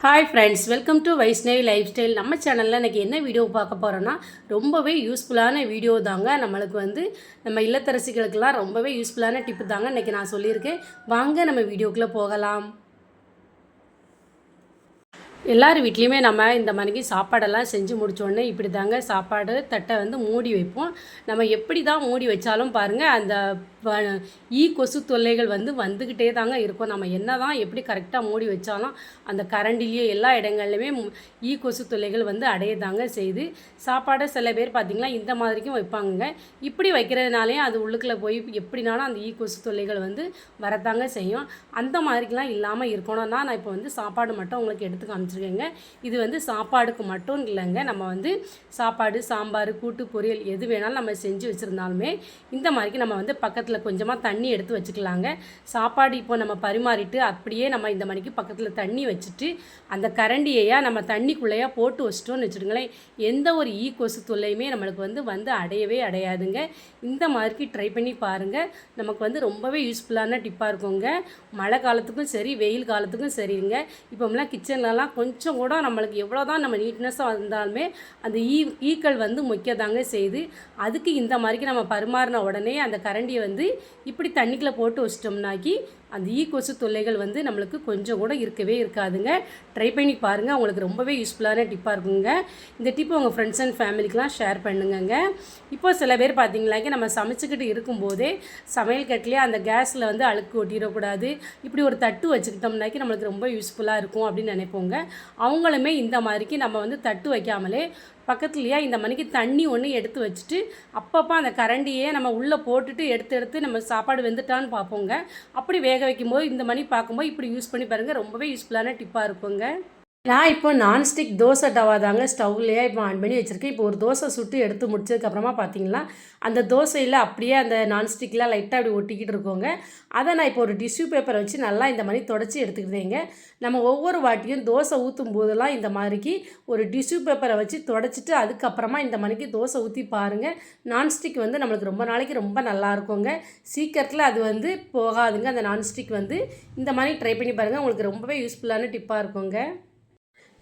Hi friends, welcome to Vaishnavi life style. நம்ம சேனலில் இன்றைக்கி என்ன வீடியோ பார்க்க போகிறோன்னா ரொம்பவே யூஸ்ஃபுல்லான வீடியோ தாங்க. நம்மளுக்கு நம்ம இல்லத்தரசிகளுக்கெல்லாம் ரொம்பவே யூஸ்ஃபுல்லான டிப்பு தாங்க இன்றைக்கி நான் சொல்லியிருக்கேன். வாங்க நம்ம வீடியோக்குள்ளே போகலாம். எல்லார் வீட்லேயுமே நம்ம இந்த மாதிரிக்கு சாப்பாடெல்லாம் செஞ்சு முடித்தோடனே இப்படி தாங்க சாப்பாடு தட்டை மூடி வைப்போம். நம்ம எப்படி தான் மூடி வச்சாலும் பாருங்கள், அந்த கொசு தொல்லைகள் வந்துக்கிட்டே தாங்க இருக்கும். நம்ம என்ன தான் எப்படி கரெக்டாக மூடி வச்சாலும் அந்த கரண்டிலேயே எல்லா இடங்கள்லையுமே கொசு தொல்லைகள் அடைய தாங்க செய்யுது. சாப்பாடை சில பேர் பார்த்திங்கன்னா இந்த மாதிரிக்கும் வைப்பாங்க. இப்படி வைக்கிறதுனாலே அது உள்ளுக்குள்ளே போய் எப்படினாலும் அந்த கொசு தொல்லைகள் வரத்தாங்க செய்யும். அந்த மாதிரிக்கெலாம் இல்லாமல் இருக்கணும்னா நான் இப்போ சாப்பாடு மட்டும் உங்களுக்கு எடுத்து காமிச்சிருக்கேங்க. இது சாப்பாடுக்கு மட்டும் இல்லைங்க. நம்ம சாப்பாடு, சாம்பார், கூட்டு, பொரியல் எது வேணாலும் நம்ம செஞ்சு வச்சுருந்தாலுமே இந்த மாதிரிக்கு நம்ம பக்கத்தில் கொஞ்சமாக தண்ணி எடுத்து வச்சுக்கலாங்க. சாப்பாடு இப்போ நம்ம பரிமாறிட்டு அப்படியே நம்ம இந்த மணிக்கு பக்கத்தில் தண்ணி வச்சுட்டு அந்த கரண்டியையா நம்ம தண்ணிக்குள்ளேயா போட்டு வச்சிட்டோன்னு வச்சுடுங்களேன், எந்த ஒரு கொசு தொல்லையுமே நம்மளுக்கு அடையவே அடையாதுங்க. இந்த மாதிரிக்கு ட்ரை பண்ணி பாருங்கள். நமக்கு ரொம்பவே யூஸ்ஃபுல்லான டிப்பாக இருக்குங்க. மழை காலத்துக்கும் சரி, வெயில் காலத்துக்கும் சரிங்க. இப்போலாம் கிச்சன்லலாம் கொஞ்சம் கூட நம்மளுக்கு எவ்வளோ தான் நம்ம நீட்னஸாக இருந்தாலுமே அந்த ஈக்கள் மொய்க்க தாங்க செய்யுது. அதுக்கு இந்த மாதிரிக்கு நம்ம பரிமாறின உடனே அந்த கரண்டியை இப்படி தண்ணிக்குள்ளே போட்டு வச்சிட்டோம்னாக்கி அந்த கொசு தொல்லைகள் நம்மளுக்கு கொஞ்சம் கூட இருக்கவே இருக்காதுங்க. ட்ரை பண்ணி பாருங்கள். உங்களுக்கு ரொம்பவே யூஸ்ஃபுல்லான டிப்பாக இருக்குங்க. இந்த டிப்பு உங்கள் ஃப்ரெண்ட்ஸ் அண்ட் ஃபேமிலிக்கெலாம் ஷேர் பண்ணுங்க. இப்போ சில பேர் பார்த்தீங்கன்னாக்கி நம்ம சமைச்சிக்கிட்டு இருக்கும்போதே சமையல் கட்டிலே அந்த கேஸில் அழுக்கு ஒட்டிடக்கூடாது, இப்படி ஒரு தட்டு வச்சுக்கிட்டோம்னாக்கி நம்மளுக்கு ரொம்ப யூஸ்ஃபுல்லாக இருக்கும் அப்படின்னு நினைப்போங்க. அவங்களுமே இந்த மாதிரிக்கு நம்ம தட்டு வைக்காமலே பக்கத்துலையே இந்த மணிக்கு தண்ணி ஒன்று எடுத்து வச்சுட்டு அப்பப்போ அந்த கரண்டியே நம்ம உள்ளே போட்டுட்டு எடுத்து நம்ம சாப்பாடு வெந்துட்டான்னு பார்ப்போங்க. அப்படி வேக வைக்கும்போது இந்த மணி பார்க்கும்போது இப்படி யூஸ் பண்ணி பாருங்கள். ரொம்பவே யூஸ்ஃபுல்லான டிப்பாக இருக்குங்க. நான் இப்போ நான்ஸ்டிக் தோசை டவா தாங்க ஸ்டவ்லேயே இப்போ ஆன் பண்ணி வச்சுருக்கேன். இப்போ ஒரு தோசை சுட்டு எடுத்து முடிச்சதுக்கப்புறமா பார்த்தீங்கன்னா அந்த தோசையில் அப்படியே அந்த நான்ஸ்டிக்கில் லைட்டாக அப்படி ஒட்டிக்கிட்டு இருக்கோங்க. அதை நான் இப்போ ஒரு டிஷ்யூ பேப்பரை வச்சு நல்லா இந்த மாதிரி தொடச்சி எடுத்துக்கிட்டேங்க. நம்ம ஒவ்வொரு வாட்டியும் தோசை ஊற்றும் போதெல்லாம் இந்த மாதிரிக்கு ஒரு டிஷ்யூ பேப்பரை வச்சு தொடச்சிட்டு அதுக்கப்புறமா இந்த மாதிரிக்கு தோசை ஊற்றி பாருங்கள். நான்ஸ்டிக் நம்மளுக்கு ரொம்ப நாளைக்கு ரொம்ப நல்லா இருக்குங்க. சீக்கிரத்தில் அது போகாதுங்க. அந்த நான்ஸ்டிக் இந்த மாதிரி ட்ரை பண்ணி பாருங்கள். உங்களுக்கு ரொம்பவே யூஸ்ஃபுல்லான டிப்பாக இருக்குங்க.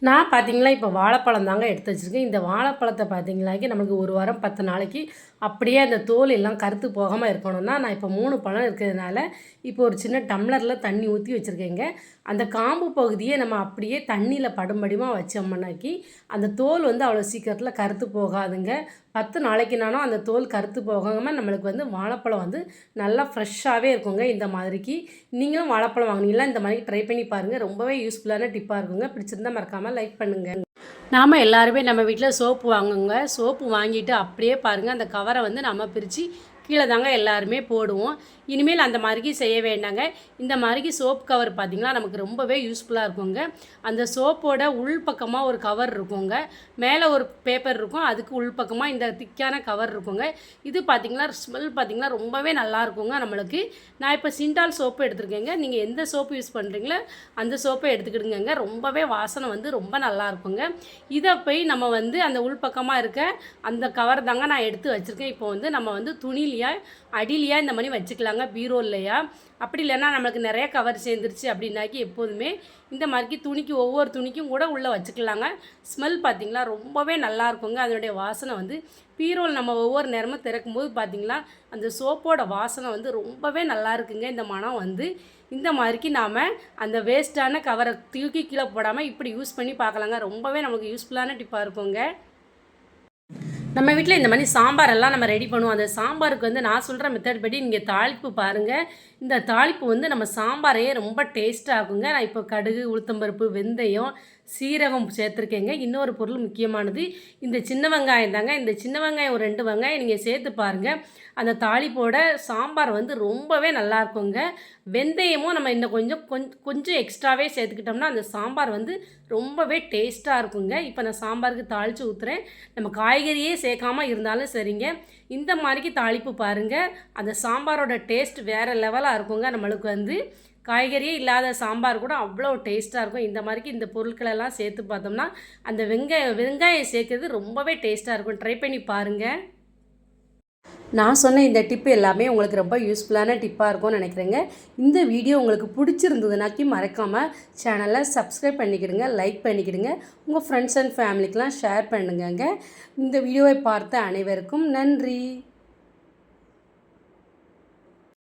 நான் பார்த்தீங்களா இப்போ வாழைப்பழம் தாங்க எடுத்து வச்சுருக்கேன். இந்த வாழைப்பழத்தை பார்த்தீங்களாக்கி நமக்கு ஒரு வாரம் 10 நாளைக்கு அப்படியே அந்த தோல் எல்லாம் கருத்து போகாமல் இருக்கணும்னா நான் இப்போ 3 பழம் இருக்கிறதுனால இப்போ ஒரு சின்ன டம்ளரில் தண்ணி ஊற்றி வச்சுருக்கேங்க. அந்த காம்பு பகுதியை நம்ம அப்படியே தண்ணியில் படும்படிமாக வச்சோம்னாக்கி அந்த தோல் அவ்வளோ சீக்கிரத்தில் கருத்து போகாதுங்க. 10 நாளைக்குனாலும் அந்த தோல் கருத்து போகாமல் நம்மளுக்கு வாழைப்பழம் நல்லா ஃப்ரெஷ்ஷாகவே இருக்குங்க. இந்த மாதிரிக்கு நீங்களும் வாழைப்பழம் வாங்கினீங்களா இந்த மாதிரி ட்ரை பண்ணி பாருங்கள். ரொம்பவே யூஸ்ஃபுல்லான டிப்பாக இருக்குங்க. பிடிச்சிருந்தா மறக்காமல் லைக் பண்ணுங்கள். நாம் எல்லாருமே நம்ம வீட்டில் சோப்பு வாங்குங்க. சோப்பு வாங்கிட்டு அப்படியே பாருங்கள் அந்த கவரை நம்ம பிரித்து கீழே தாங்க எல்லாருமே போடுவோம். இனிமேல் அந்த மாதிரிக்கு செய்ய வேண்டாங்க. இந்த மாதிரிக்கு சோப் கவர் பார்த்திங்கன்னா நமக்கு ரொம்பவே யூஸ்ஃபுல்லாக இருக்குங்க. அந்த சோப்போட உள்பக்கமாக ஒரு கவர் இருக்குங்க, மேலே ஒரு பேப்பர் இருக்கும், அதுக்கு உள்பக்கமாக இந்த திக்கான கவர் இருக்குங்க. இது பார்த்திங்கன்னா ஸ்மெல் பார்த்திங்கன்னா ரொம்பவே நல்லா இருக்குங்க நம்மளுக்கு. நான் இப்போ சிண்டால் சோப்பு எடுத்துருக்கேங்க. நீங்கள் எந்த சோப்பு யூஸ் பண்ணுறீங்களோ அந்த சோப்பை எடுத்துக்கிடுங்க. ரொம்பவே வாசனை ரொம்ப நல்லா இருக்குங்க. இதை போய் நம்ம அந்த உள்பக்கமாக இருக்க அந்த கவர் தாங்க நான் எடுத்து வச்சுருக்கேன். இப்போ நம்ம துணிலையா அடிலையா இந்த மாதிரி வச்சுக்கலாங்க, பீரோ இல்லையா. அப்படி இல்லைன்னா நம்மளுக்கு நிறைய கவர் சேர்ந்துருச்சு அப்படின்னாக்கி எப்போதுமே இந்த மாதிரிக்கு துணிக்கு ஒவ்வொரு துணிக்கும் கூட உள்ளே வச்சுக்கலாங்க. ஸ்மெல் பார்த்திங்களா ரொம்பவே நல்லா இருக்குங்க. அதனுடைய வாசனை பீரோவில் நம்ம ஒவ்வொரு நேரமும் திறக்கும்போது பார்த்திங்களா அந்த சோப்போட வாசனை ரொம்பவே நல்லா இருக்குங்க. இந்த மனம் இந்த மாதிரிக்கு நாம் அந்த வேஸ்ட்டான கவரை தூக்கி கீழே போடாமல் இப்படி யூஸ் பண்ணி பார்க்கலாங்க. ரொம்பவே நமக்கு யூஸ்ஃபுல்லான டிப்பாக இருக்குங்க. நம்ம வீட்டில் இந்த மாதிரி சாம்பாரெல்லாம் நம்ம ரெடி பண்ணுவோம். அந்த சாம்பாருக்கு நான் சொல்கிற மெத்தட் படி நீங்கள் தாளிப்பு பாருங்கள். இந்த தாளிப்பு நம்ம சாம்பாரையே ரொம்ப டேஸ்ட்டாக ஆகுங்க. நான் இப்போ கடுகு, உளுத்தம்பருப்பு, வெந்தயம், சீரகம் சேர்த்துருக்கேங்க. இன்னொரு பொருள் முக்கியமானது இந்த சின்ன வெங்காயம் தாங்க. இந்த சின்ன வெங்காயம் ஒரு 2 வெங்காயம் நீங்கள் சேர்த்து பாருங்கள். அந்த தாளிப்போட சாம்பார் ரொம்பவே நல்லா இருக்குங்க. வெந்தயமும் நம்ம இன்னும் கொஞ்சம் எக்ஸ்ட்ராவே சேர்த்துக்கிட்டோம்னா அந்த சாம்பார் ரொம்பவே டேஸ்ட்டாக இருக்குங்க. இப்போ நான் சாம்பாருக்கு தாளித்து ஊற்றுறேன். நம்ம காய்கறியே சேர்க்காமல் இருந்தாலும் சரிங்க, இந்த மாதிரிக்கு தாளிப்பு பாருங்கள். அந்த சாம்பாரோட டேஸ்ட் வேறு லெவலாக இருக்குங்க. நம்மளுக்கு காய்கறியே இல்லாத சாம்பார் கூட அவ்வளோ டேஸ்ட்டாக இருக்கும். இந்த மாதிரிக்கு இந்த பொருட்களெல்லாம் சேர்த்து பார்த்தோம்னா அந்த வெங்காயம் சேர்க்குறது ரொம்பவே டேஸ்ட்டாக இருக்கும். ட்ரை பண்ணி பாருங்கள். நான் சொன்ன இந்த டிப்பு எல்லாமே உங்களுக்கு ரொம்ப யூஸ்ஃபுல்லான டிப்பாக இருக்கும்னு நினைக்கிறேங்க. இந்த வீடியோ உங்களுக்கு பிடிச்சிருந்ததுனாக்கி மறக்காமல் சேனலை சப்ஸ்கிரைப் பண்ணிக்கிடுங்க, லைக் பண்ணிக்கிடுங்க. உங்கள் ஃப்ரெண்ட்ஸ் அண்ட் ஃபேமிலிக்கெலாம் ஷேர் பண்ணுங்கங்க. இந்த வீடியோவை பார்த்த அனைவருக்கும் நன்றி.